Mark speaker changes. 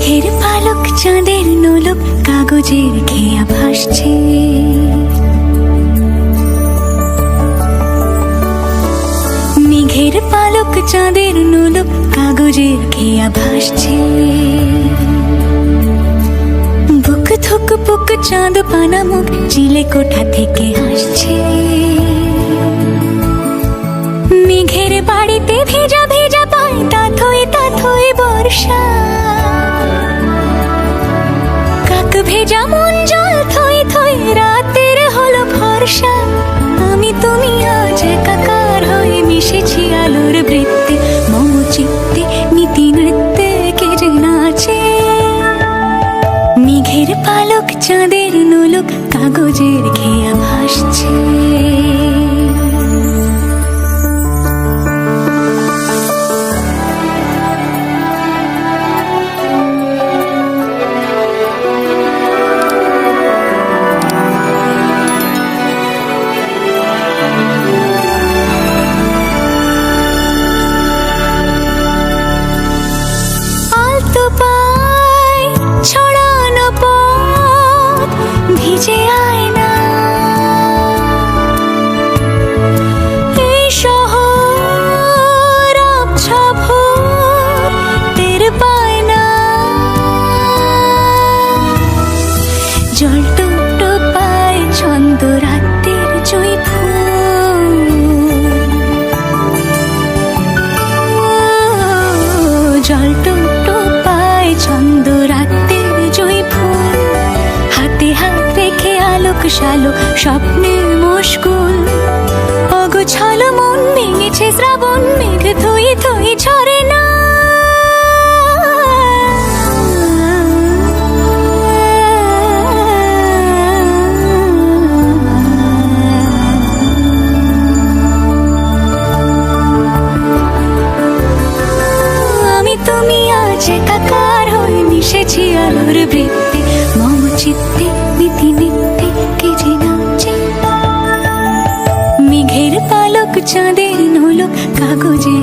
Speaker 1: মেঘের পালক চাঁদের নোলক কাগজের খেয়া ভাসছে। মেঘের পালক চাঁদের নোলক কাগজের খেয়া ভাসছে। বুক থুক বুক চাঁদ পানা মুখ চিলে কোঠা থেকে হাসছে। মেঘের বাড়িতে ভেজা ভেজা পায় তাথই বর্ষা। কাক ভেজা মন জল থই থই রাতের হলো ভরসা। আমি তুমি আজ একাকার হয়ে মিশেছি আলোর বৃত্তে। মম চিত্তে নীতি নৃত্যে কে যে নাচে। মেঘের পালক চাঁদের নোলক কাগজের খেয়া ভাসছে। ছড়ানো পথ ভিজে আয়না। এই শহর আবছা ভোর টের পায় না। জল টুকটো পায় ছন্দ রাতের জুঁই ফুল। জল টুকটো পায় ছন্দ রাতের জুঁই ফুল। হাতে হাত রেখে আলোক শালোক স্বপ্নে মুশকুল। অগোছালো মন ভেঙেছে শ্রাবণ মেঘ থই থই ঝরে না। আমি তুমি আজ একাকার হয়ে মিশেছি আলোর বৃত্তে। মম চিত্তে নীতি নিত্যে কে যে নাচে। মেঘের পালক চাঁদের নোলক কাগজে